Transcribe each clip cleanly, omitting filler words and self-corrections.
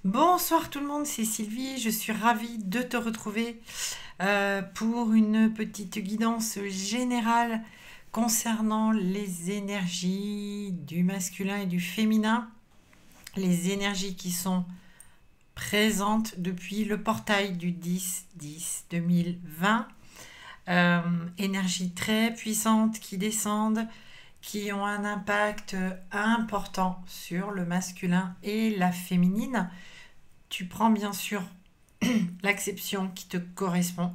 Bonsoir tout le monde, c'est Sylvie. Je suis ravie de te retrouver pour une petite guidance générale concernant les énergies du masculin et du féminin, les énergies qui sont présentes depuis le portail du 10-10-2020. Énergies très puissantes qui descendent, qui ont un impact important sur le masculin et la féminine. Tu prends bien sûr l'acception qui te correspond,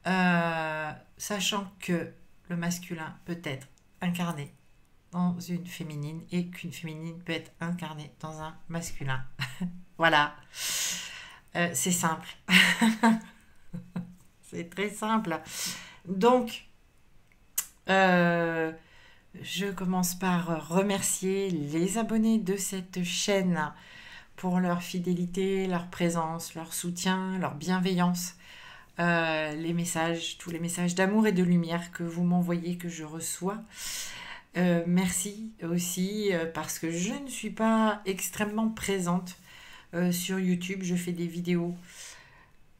sachant que le masculin peut être incarné dans une féminine et qu'une féminine peut être incarnée dans un masculin. Voilà. C'est simple. C'est très simple. Donc, euh, je commence par remercier les abonnés de cette chaîne pour leur fidélité, leur présence, leur soutien, leur bienveillance, les messages, tous les messages d'amour et de lumière que vous m'envoyez, que je reçois. Merci aussi parce que je ne suis pas extrêmement présente sur YouTube. Je fais des vidéos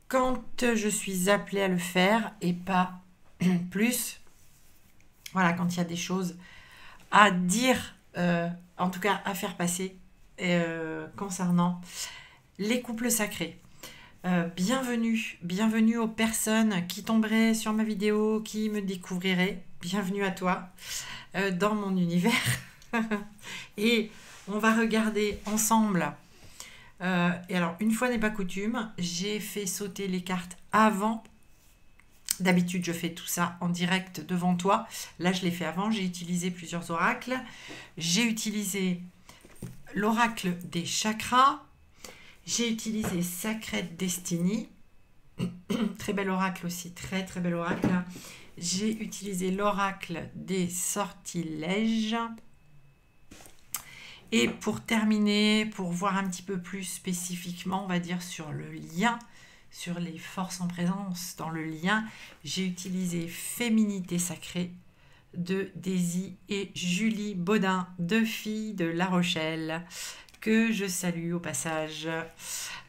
quand je suis appelée à le faire et pas plus. Voilà, quand il y a des choses à dire, en tout cas à faire passer concernant les couples sacrés. Bienvenue aux personnes qui tomberaient sur ma vidéo, qui me découvriraient. Bienvenue à toi dans mon univers. Et on va regarder ensemble. Et alors, une fois n'est pas coutume, j'ai fait sauter les cartes avant. D'habitude, je fais tout ça en direct devant toi. Là, je l'ai fait avant. J'ai utilisé plusieurs oracles. J'ai utilisé l'oracle des chakras. J'ai utilisé Sacred Destiny. Très bel oracle aussi. Très, très bel oracle. J'ai utilisé l'oracle des sortilèges. Et pour terminer, pour voir un petit peu plus spécifiquement, on va dire sur le lien, sur les forces en présence dans le lien, j'ai utilisé Féminité Sacrée de Daisy et Julie Baudin, deux filles de La Rochelle, que je salue au passage.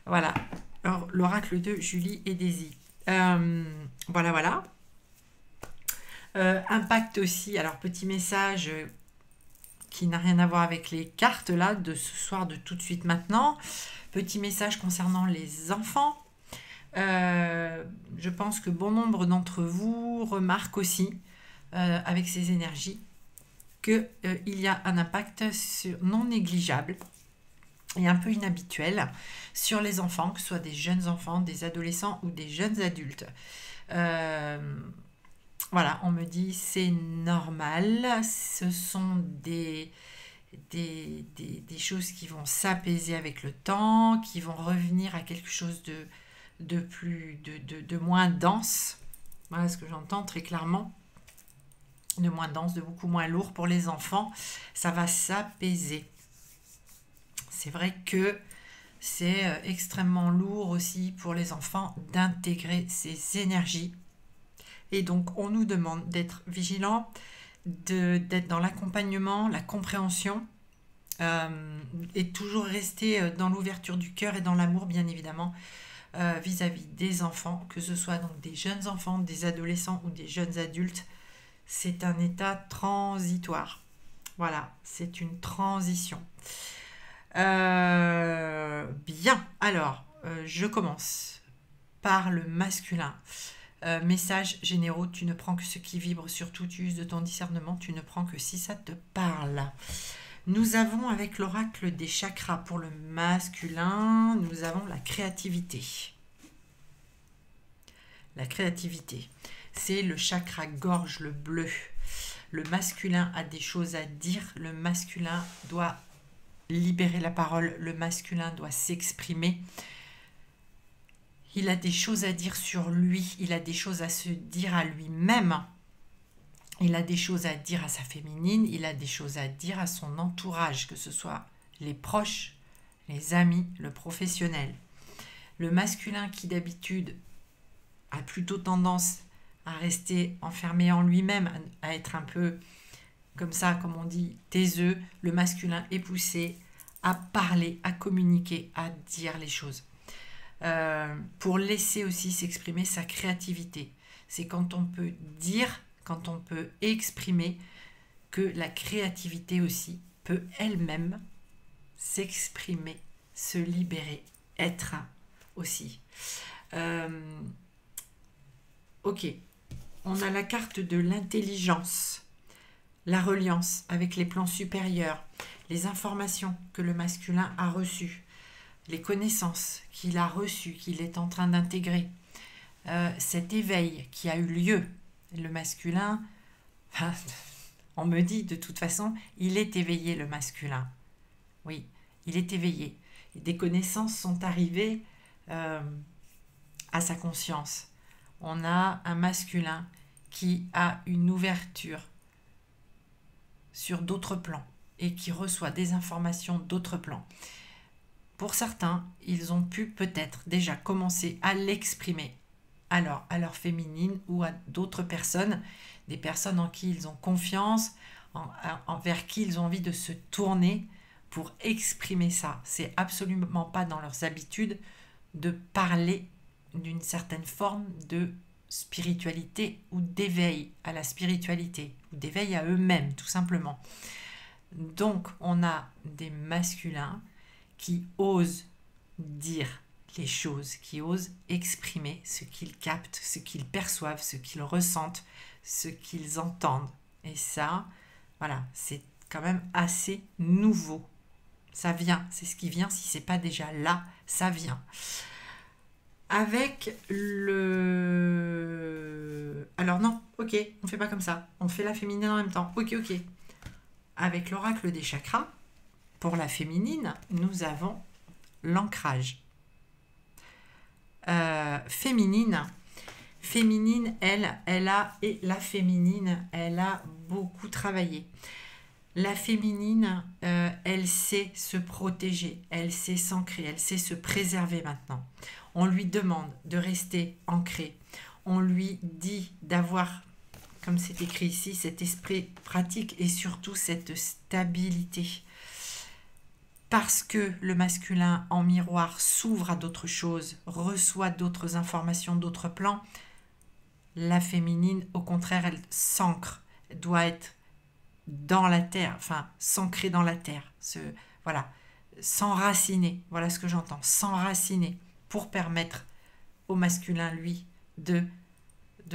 Voilà, l'oracle de Julie et Daisy. Voilà. Impact aussi, alors petit message qui n'a rien à voir avec les cartes là de ce soir, de tout de suite maintenant. Petit message concernant les enfants. Je pense que bon nombre d'entre vous remarquent aussi avec ces énergies qu'il y a un impact non négligeable et un peu inhabituel sur les enfants, que ce soit des jeunes enfants, des adolescents ou des jeunes adultes. Voilà, on me dit c'est normal, ce sont des choses qui vont s'apaiser avec le temps, qui vont revenir à quelque chose de moins dense. Voilà ce que j'entends très clairement. De moins dense, de beaucoup moins lourd pour les enfants. Ça va s'apaiser. C'est vrai que c'est extrêmement lourd aussi pour les enfants d'intégrer ces énergies. Et donc, on nous demande d'être vigilants, d'être dans l'accompagnement, la compréhension, et toujours rester dans l'ouverture du cœur et dans l'amour, bien évidemment, vis-à-vis des enfants, que ce soit donc des jeunes enfants, des adolescents ou des jeunes adultes. C'est un état transitoire. Voilà, c'est une transition. Bien, alors, je commence par le masculin. Messages généraux, tu ne prends que ce qui vibre, surtout tu uses de ton discernement, tu ne prends que si ça te parle. Nous avons avec l'oracle des chakras pour le masculin, nous avons la créativité. La créativité, c'est le chakra gorge, le bleu. Le masculin a des choses à dire, le masculin doit libérer la parole, le masculin doit s'exprimer. Il a des choses à dire sur lui, il a des choses à se dire à lui-même, il a des choses à dire à sa féminine, il a des choses à dire à son entourage, que ce soit les proches, les amis, le professionnel. Le masculin qui d'habitude a plutôt tendance à rester enfermé en lui-même, à être un peu comme ça, comme on dit, taiseux, le masculin est poussé à parler, à communiquer, à dire les choses. Pour laisser aussi s'exprimer sa créativité. C'est quand on peut dire, quand on peut exprimer, que la créativité aussi peut elle-même s'exprimer, se libérer, être aussi. Ok, on a la carte de l'intelligence, la reliance avec les plans supérieurs, les informations que le masculin a reçues, les connaissances qu'il a reçues, qu'il est en train d'intégrer, cet éveil qui a eu lieu. Le masculin, on me dit de toute façon, il est éveillé, le masculin. Oui, il est éveillé. Et des connaissances sont arrivées à sa conscience. On a un masculin qui a une ouverture sur d'autres plans et qui reçoit des informations d'autres plans. Pour certains, ils ont pu peut-être déjà commencer à l'exprimer alors à leur féminine ou à d'autres personnes, des personnes en qui ils ont confiance, envers qui ils ont envie de se tourner pour exprimer ça. C'est absolument pas dans leurs habitudes de parler d'une certaine forme de spiritualité ou d'éveil à la spiritualité, ou d'éveil à eux-mêmes, tout simplement. Donc, on a des masculins qui osent dire les choses, qui osent exprimer ce qu'ils captent, ce qu'ils perçoivent, ce qu'ils ressentent, ce qu'ils entendent. Et ça, voilà, c'est quand même assez nouveau. Ça vient, c'est ce qui vient, si c'est pas déjà là, ça vient. Avec le... Alors non, ok, on fait pas comme ça. On fait la féminine en même temps. Ok. Avec l'oracle des chakras, pour la féminine, nous avons l'ancrage. Féminine, elle a, et la féminine, elle a beaucoup travaillé. La féminine, elle sait se protéger, elle sait s'ancrer, elle sait se préserver maintenant. On lui demande de rester ancrée. On lui dit d'avoir, comme c'est écrit ici, cet esprit pratique et surtout cette stabilité. Parce que le masculin en miroir s'ouvre à d'autres choses, reçoit d'autres informations, d'autres plans, la féminine, au contraire, elle s'ancre, elle doit être dans la terre, enfin s'ancrer dans la terre, voilà, s'enraciner, voilà ce que j'entends, s'enraciner pour permettre au masculin, lui, de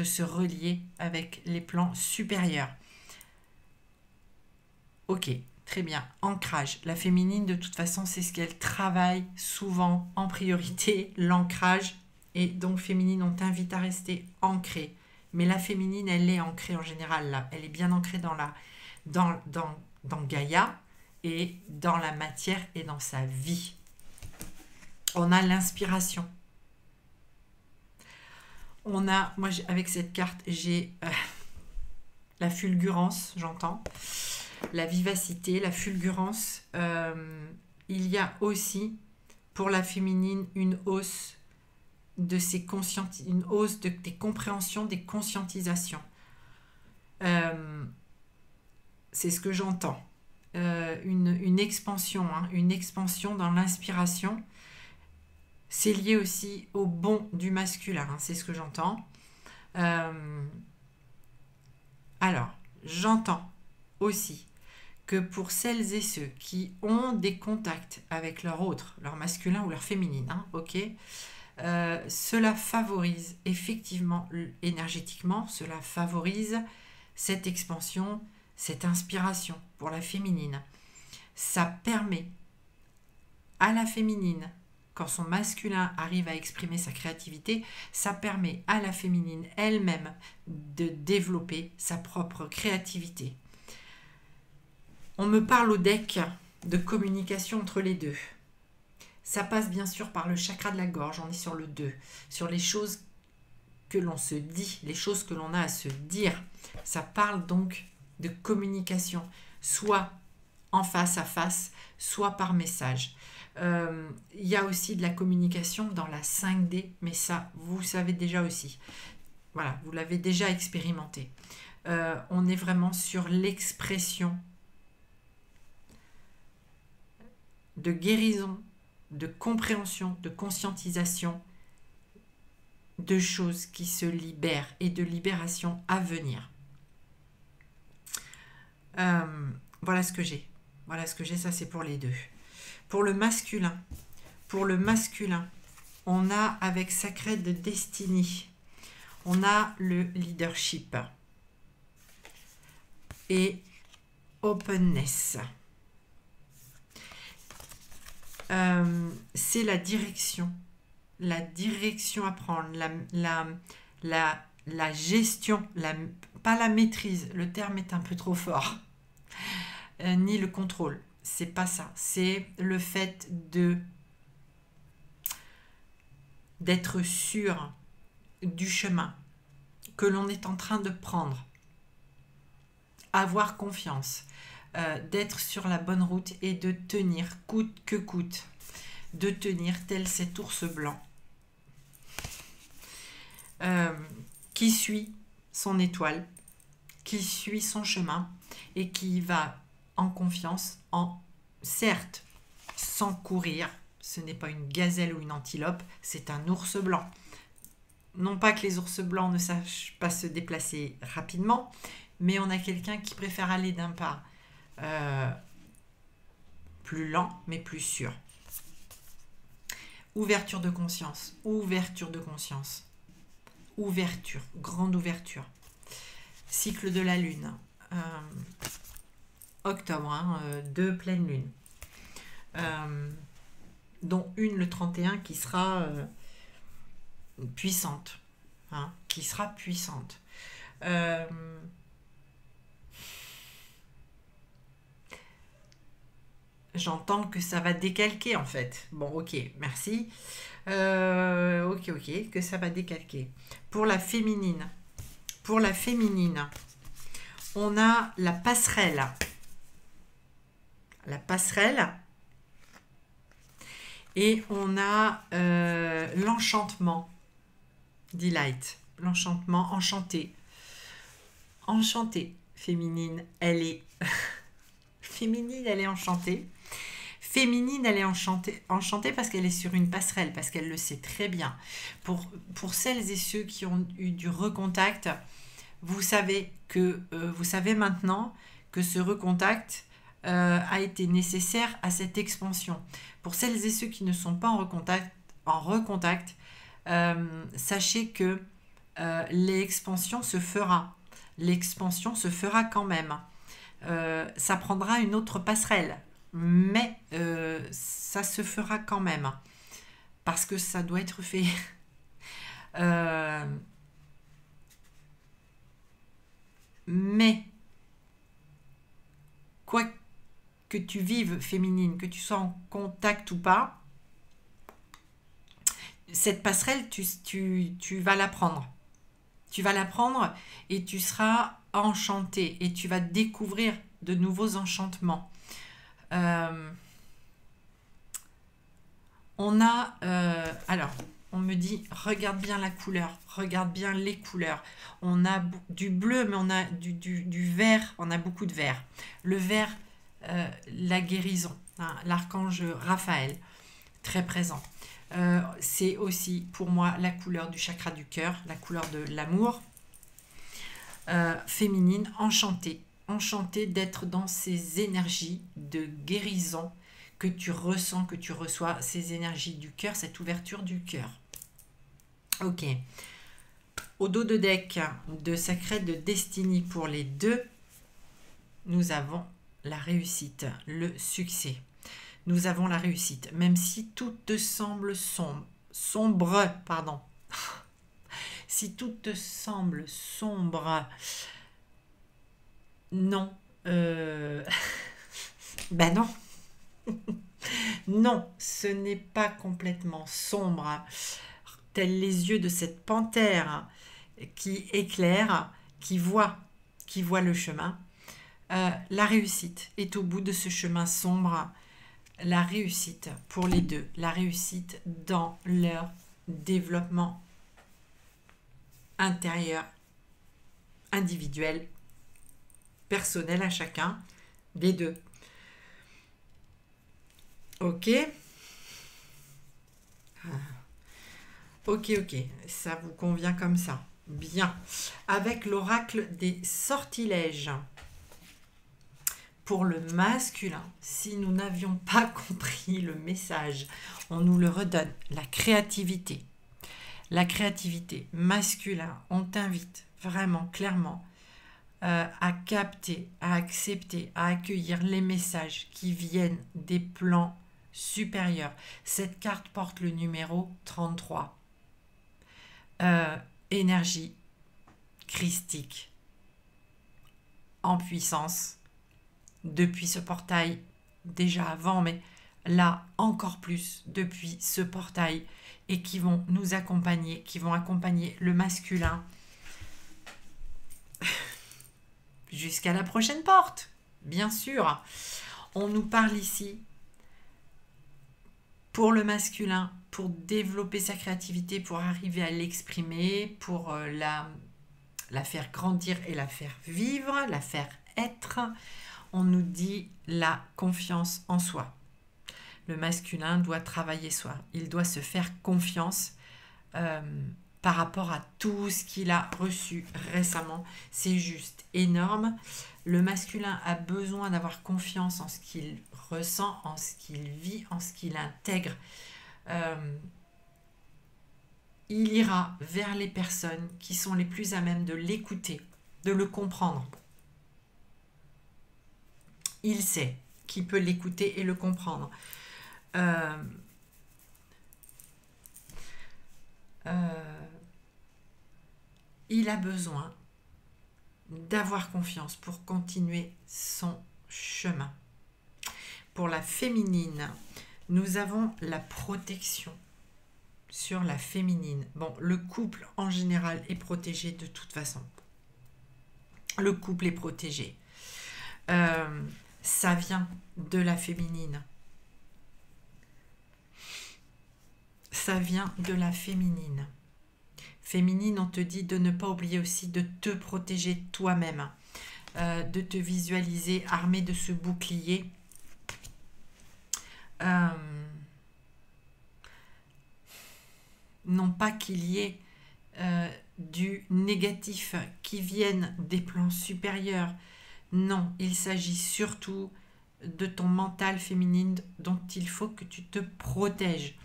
se relier avec les plans supérieurs. Ok. Très bien, ancrage. La féminine, de toute façon, c'est ce qu'elle travaille souvent en priorité, l'ancrage. Et donc, féminine, on t'invite à rester ancrée. Mais la féminine, elle est ancrée en général là. Elle est bien ancrée dans Gaïa et dans la matière et dans sa vie. On a l'inspiration. On a, moi, avec cette carte, j'ai la fulgurance, j'entends. La vivacité, la fulgurance. Il y a aussi pour la féminine une hausse de ses une hausse des compréhensions, des conscientisations. C'est ce que j'entends. Une expansion, une expansion dans l'inspiration. C'est lié aussi au bon du masculin, c'est ce que j'entends. Alors, j'entends aussi que pour celles et ceux qui ont des contacts avec leur autre, leur masculin ou leur féminine, cela favorise effectivement, énergétiquement, cela favorise cette expansion, cette inspiration pour la féminine. Ça permet à la féminine, quand son masculin arrive à exprimer sa créativité, ça permet à la féminine elle-même de développer sa propre créativité. On me parle au deck de communication entre les deux. Ça passe bien sûr par le chakra de la gorge, on est sur le 2, sur les choses que l'on se dit, les choses que l'on a à se dire. Ça parle donc de communication, soit en face à face, soit par message. Il y a aussi de la communication dans la 5D, mais ça, vous savez déjà aussi. Voilà, vous l'avez déjà expérimenté. On est vraiment sur l'expression de guérison, de compréhension, de conscientisation, de choses qui se libèrent et de libération à venir. Voilà ce que j'ai. Voilà ce que j'ai, ça c'est pour les deux. Pour le masculin, on a avec Sacred Destiny, on a le leadership et openness. C'est la direction à prendre, la gestion, pas la maîtrise, le terme est un peu trop fort, ni le contrôle, c'est pas ça, c'est le fait d'être sûr du chemin que l'on est en train de prendre, avoir confiance, d'être sur la bonne route et de tenir coûte que coûte, de tenir tel cet ours blanc qui suit son étoile, qui suit son chemin et qui va en confiance, certes sans courir. Ce n'est pas une gazelle ou une antilope, c'est un ours blanc. Non pas que les ours blancs ne sachent pas se déplacer rapidement, mais on a quelqu'un qui préfère aller d'un pas plus lent, mais plus sûr. Ouverture de conscience, grande ouverture. Cycle de la lune, octobre, 2 pleines lunes, dont une le 31 qui sera puissante, J'entends que ça va décalquer en fait. Bon, ok, merci. Ok, que ça va décalquer. Pour la féminine, on a la passerelle. Et on a l'enchantement. Delight. L'enchantement, enchanté. Enchantée. Féminine, elle est... Féminine, elle est enchantée. Féminine, elle est enchantée parce qu'elle est sur une passerelle, parce qu'elle le sait très bien. Pour celles et ceux qui ont eu du recontact, vous savez maintenant que ce recontact a été nécessaire à cette expansion. Pour celles et ceux qui ne sont pas en recontact, sachez que l'expansion se fera. L'expansion se fera quand même. Ça prendra une autre passerelle, mais ça se fera quand même parce que ça doit être fait. Mais quoi que tu vives féminine, que tu sois en contact ou pas, cette passerelle, tu vas la prendre. Tu vas la prendre et tu seras enchanté et tu vas découvrir de nouveaux enchantements. Alors, on me dit, regarde bien la couleur, regarde bien les couleurs. On a du bleu, mais on a du vert, on a beaucoup de vert. Le vert, la guérison, hein, l'archange Raphaël, très présent. C'est aussi pour moi la couleur du chakra du cœur, la couleur de l'amour. Féminine, enchantée d'être dans ces énergies de guérison que tu ressens, que tu reçois, ces énergies du cœur, cette ouverture du cœur. Ok. Au dos de deck de Sacred Destiny pour les deux, nous avons la réussite, le succès. Nous avons la réussite, même si tout te semble sombre, pardon. Si tout te semble sombre, non. Ben non. Non, ce n'est pas complètement sombre, tels les yeux de cette panthère qui éclaire, qui voit le chemin. La réussite est au bout de ce chemin sombre. La réussite pour les deux, la réussite dans leur développement intérieur, individuel, personnel à chacun des deux. Ok. Ok, ok. Ça vous convient comme ça. Bien. Avec l'oracle des sortilèges. Pour le masculin, si nous n'avions pas compris le message, on nous le redonne. La créativité. La créativité masculin, on t'invite vraiment clairement à capter, à accepter, à accueillir les messages qui viennent des plans supérieurs. Cette carte porte le numéro 33. Énergie christique en puissance depuis ce portail, déjà avant, mais là encore plus depuis ce portail, et qui vont nous accompagner, qui vont accompagner le masculin jusqu'à la prochaine porte, bien sûr. On nous parle ici pour le masculin, pour développer sa créativité, pour arriver à l'exprimer, pour la faire grandir et la faire vivre, la faire être. On nous dit la confiance en soi. Le masculin doit travailler soi. Il doit se faire confiance par rapport à tout ce qu'il a reçu récemment. C'est juste énorme. Le masculin a besoin d'avoir confiance en ce qu'il ressent, en ce qu'il vit, en ce qu'il intègre. Il ira vers les personnes qui sont les plus à même de l'écouter, de le comprendre. Il sait qu'il peut l'écouter et le comprendre. Il a besoin d'avoir confiance pour continuer son chemin. Pour la féminine, nous avons la protection sur la féminine. Bon, le couple en général est protégé de toute façon. Le couple est protégé. Ça vient de la féminine. Ça vient de la féminine. Féminine, on te dit de ne pas oublier aussi de te protéger toi-même, de te visualiser armé de ce bouclier. Non pas qu'il y ait du négatif qui vienne des plans supérieurs. Non, il s'agit surtout de ton mental féminine dont il faut que tu te protèges.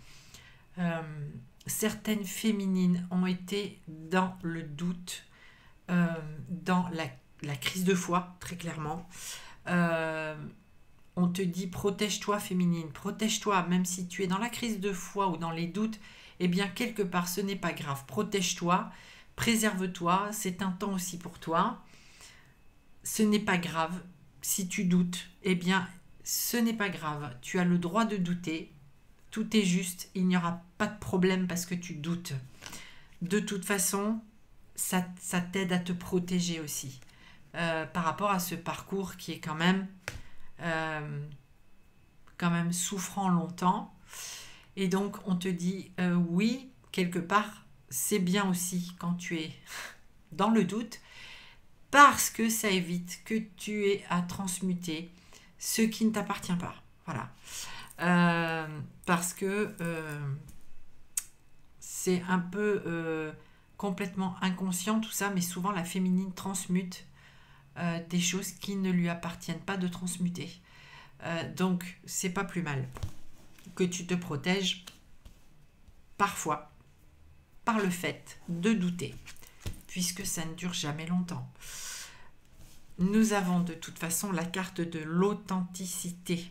Certaines féminines ont été dans le doute, dans la crise de foi, très clairement. On te dit protège-toi féminine, protège-toi, même si tu es dans la crise de foi ou dans les doutes, eh bien quelque part ce n'est pas grave, protège-toi, préserve-toi, c'est un temps aussi pour toi. Ce n'est pas grave, si tu doutes, eh bien ce n'est pas grave, tu as le droit de douter, tout est juste, il n'y aura pas de problème parce que tu doutes. De toute façon, ça t'aide à te protéger aussi par rapport à ce parcours qui est quand même souffrant longtemps. Et donc, on te dit, oui, quelque part, c'est bien aussi quand tu es dans le doute, parce que ça évite que tu aies à transmuter ce qui ne t'appartient pas. Voilà. Parce que c'est un peu complètement inconscient tout ça, mais souvent la féminine transmute des choses qui ne lui appartiennent pas de transmuter. Donc c'est pas plus mal que tu te protèges parfois par le fait de douter, puisque ça ne dure jamais longtemps. Nous avons de toute façon la carte de l'authenticité.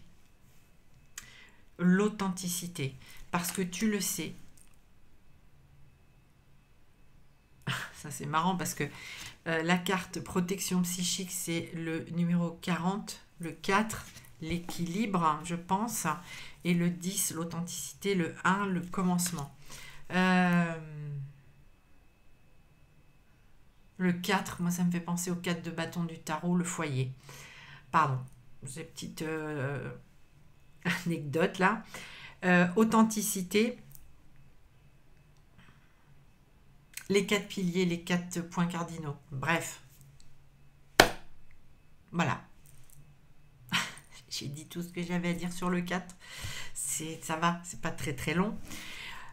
L'authenticité, parce que tu le sais. Ça c'est marrant parce que la carte protection psychique, c'est le numéro 40, le 4, l'équilibre, je pense, et le 10, l'authenticité, le 1, le commencement. Le 4, moi ça me fait penser au 4 de bâton du tarot, le foyer. Pardon, ces petites anecdotes là. Authenticité, les 4 piliers, les 4 points cardinaux. Bref. Voilà. J'ai dit tout ce que j'avais à dire sur le 4. Ça va, c'est pas très très long.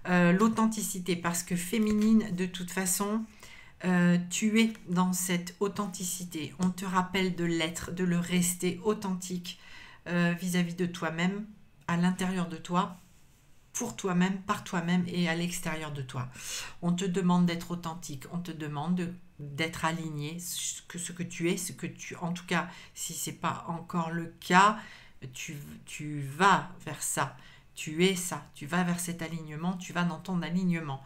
L'authenticité, parce que féminine, de toute façon, tu es dans cette authenticité. On te rappelle de l'être, de le rester authentique vis-à-vis de toi-même, à l'intérieur de toi, pour toi-même, par toi-même et à l'extérieur de toi. On te demande d'être authentique, on te demande d'être aligné, ce que tu es, en tout cas, si ce n'est pas encore le cas, tu vas vers ça. Tu es ça, tu vas vers cet alignement, tu vas dans ton alignement.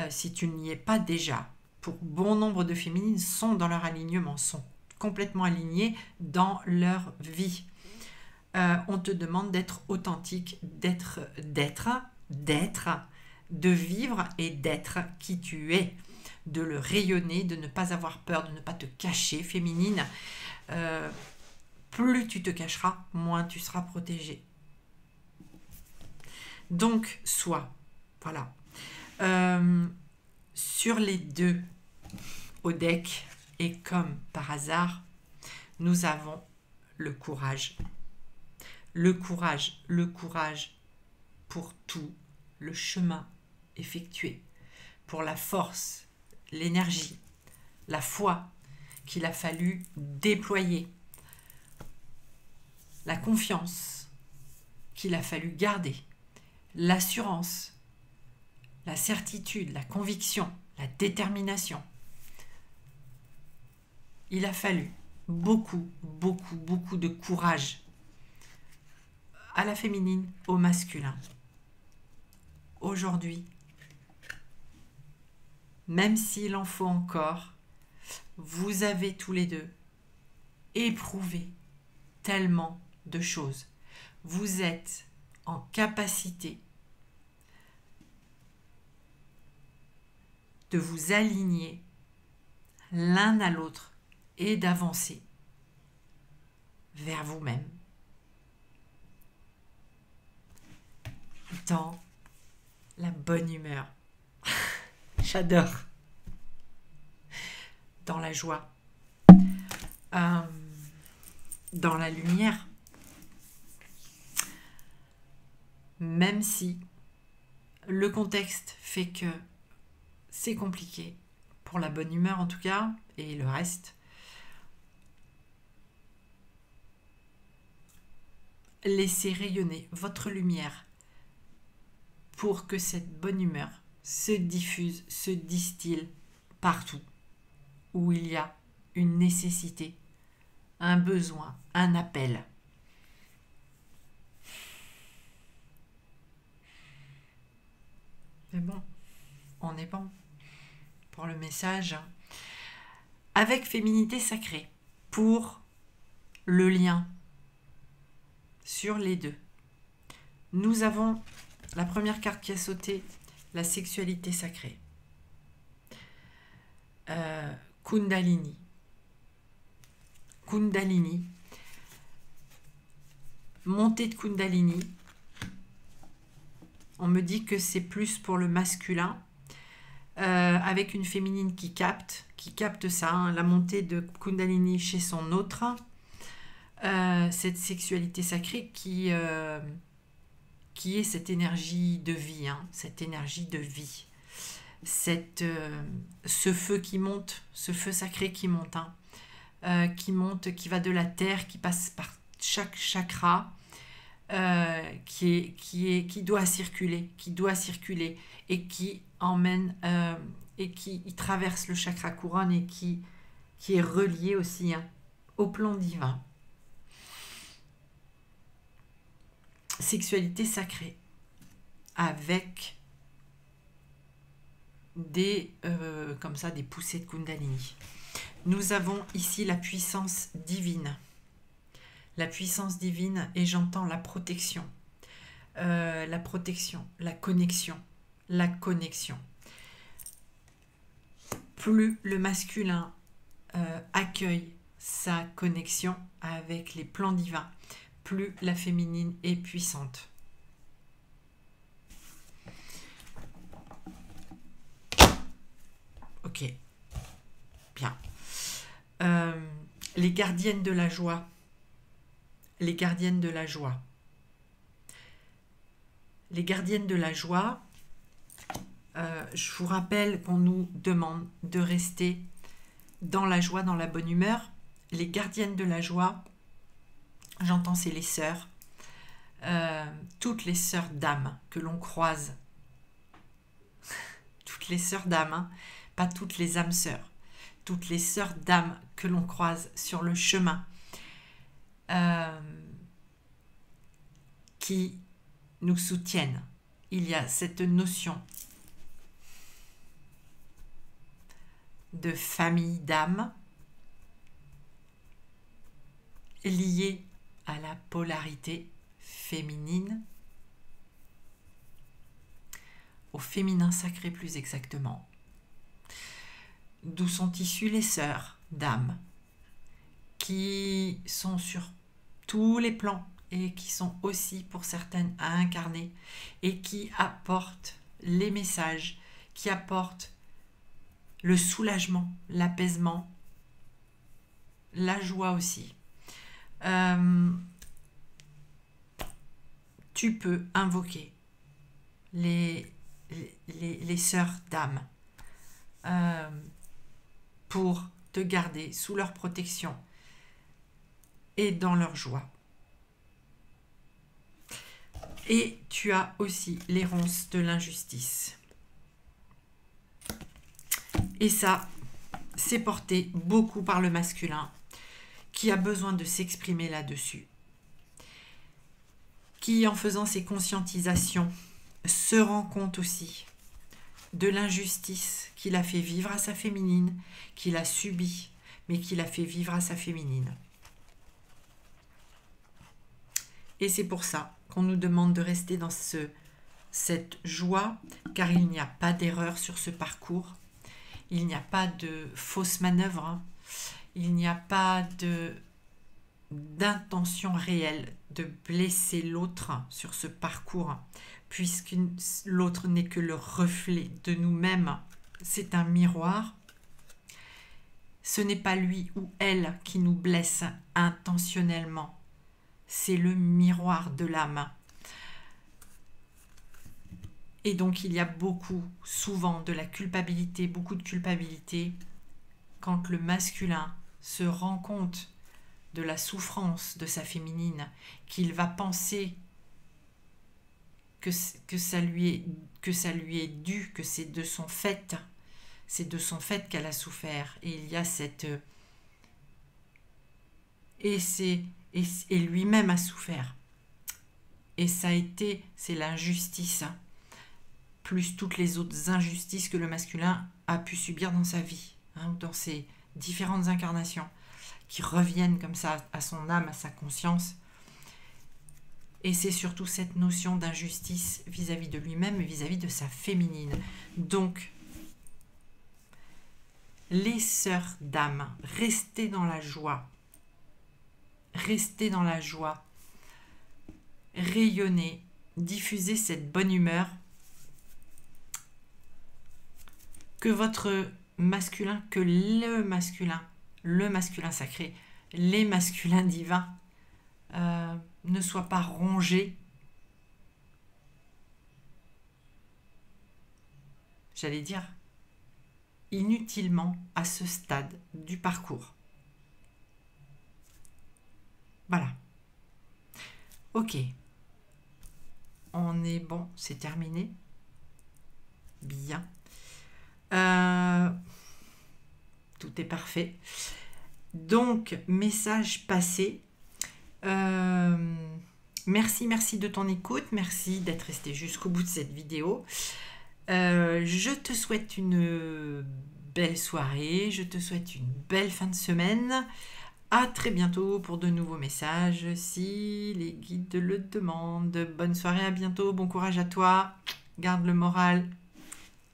Si tu n'y es pas déjà, pour bon nombre de féminines sont dans leur alignement, sont complètement alignées dans leur vie. On te demande d'être authentique, de vivre et d'être qui tu es, de le rayonner, de ne pas avoir peur, de ne pas te cacher, féminine. Plus tu te cacheras, moins tu seras protégée. Donc, sois. Voilà. Sur les 2 au deck, et comme par hasard, nous avons le courage. Le courage pour tout le chemin effectué, pour la force, l'énergie, la foi qu'il a fallu déployer, la confiance qu'il a fallu garder, l'assurance, la certitude, la conviction, la détermination. Il a fallu beaucoup de courage à la féminine, au masculin. Aujourd'hui, même s'il en faut encore, vous avez tous les 2 éprouvé tellement de choses. Vous êtes en capacité de vous aligner l'un à l'autre et d'avancer vers vous-même dans la bonne humeur. J'adore. Dans la joie. Dans la lumière. Même si le contexte fait que c'est compliqué, pour la bonne humeur en tout cas, et le reste. Laissez rayonner votre lumière pour que cette bonne humeur se diffuse, se distille partout où il y a une nécessité, un besoin, un appel. Mais bon, on est bon pour le message. Avec féminité sacrée, pour le lien sur les 2. Nous avons la première carte qui a sauté, la sexualité sacrée. Kundalini. Kundalini. Montée de Kundalini. On me dit que c'est plus pour le masculin, avec une féminine qui capte ça, hein, la montée de Kundalini chez son autre. Cette sexualité sacrée qui est cette énergie de vie, hein, cette énergie de vie, ce feu qui monte, ce feu sacré qui monte, hein, qui va de la terre, qui passe par chaque chakra, qui doit circuler et qui emmène et qui traverse le chakra couronne et qui est relié aussi, hein, au plan divin. Sexualité sacrée avec des poussées de Kundalini. Nous avons ici la puissance divine. La puissance divine, et j'entends la protection, la connexion. Plus le masculin accueille sa connexion avec les plans divins, plus la féminine est puissante. Ok, bien. Les gardiennes de la joie, les gardiennes de la joie. Les gardiennes de la joie, je vous rappelle qu'on nous demande de rester dans la joie, dans la bonne humeur. Les gardiennes de la joie, j'entends, c'est les sœurs, toutes les sœurs d'âme que l'on croise, toutes les sœurs d'âme, hein, pas toutes les âmes sœurs, toutes les sœurs d'âme que l'on croise sur le chemin, qui nous soutiennent. Il y a cette notion de famille d'âme liée à la polarité féminine, au féminin sacré plus exactement, d'où sont issues les sœurs d'âme, qui sont sur tous les plans et qui sont aussi pour certaines à incarner et qui apportent les messages, qui apportent le soulagement, l'apaisement, la joie aussi. Tu peux invoquer les sœurs d'âme pour te garder sous leur protection et dans leur joie. Et tu as aussi les ronces de l'injustice. Et ça, c'est porté beaucoup par le masculin qui a besoin de s'exprimer là-dessus. Qui, en faisant ses conscientisations, se rend compte aussi de l'injustice qu'il a fait vivre à sa féminine, qu'il a subie, mais qu'il a fait vivre à sa féminine. Et c'est pour ça qu'on nous demande de rester dans cette joie, car il n'y a pas d'erreur sur ce parcours. Il n'y a pas de fausse manœuvre. Hein. Il n'y a pas d'intention réelle de blesser l'autre sur ce parcours, puisque l'autre n'est que le reflet de nous-mêmes. C'est un miroir. Ce n'est pas lui ou elle qui nous blesse intentionnellement. C'est le miroir de l'âme. Et donc, il y a souvent de la culpabilité, beaucoup de culpabilité, quand le masculin se rend compte de la souffrance de sa féminine, qu'il va penser que ça lui est dû, que c'est de son fait, qu'elle a souffert. Et il y a cette... Et lui-même a souffert. Et ça a été, c'est l'injustice, plus toutes les autres injustices que le masculin a pu subir dans sa vie, hein, dans ses différentes incarnations, qui reviennent comme ça à son âme, à sa conscience. Et c'est surtout cette notion d'injustice vis-à-vis de lui-même et vis-à-vis de sa féminine. Donc, les sœurs d'âme, restez dans la joie. Restez dans la joie, rayonnez, diffusez cette bonne humeur, que votre masculin, que le masculin sacré, les masculins divins ne soient pas rongés, j'allais dire, inutilement à ce stade du parcours. Voilà. Ok. On est bon, c'est terminé. Bien. Tout est parfait. Donc, message passé. Merci de ton écoute. Merci d'être resté jusqu'au bout de cette vidéo. Je te souhaite une belle soirée. Je te souhaite une belle fin de semaine. À très bientôt pour de nouveaux messages, si les guides le demandent. Bonne soirée, à bientôt, bon courage à toi, garde le moral.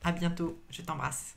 À bientôt, je t'embrasse.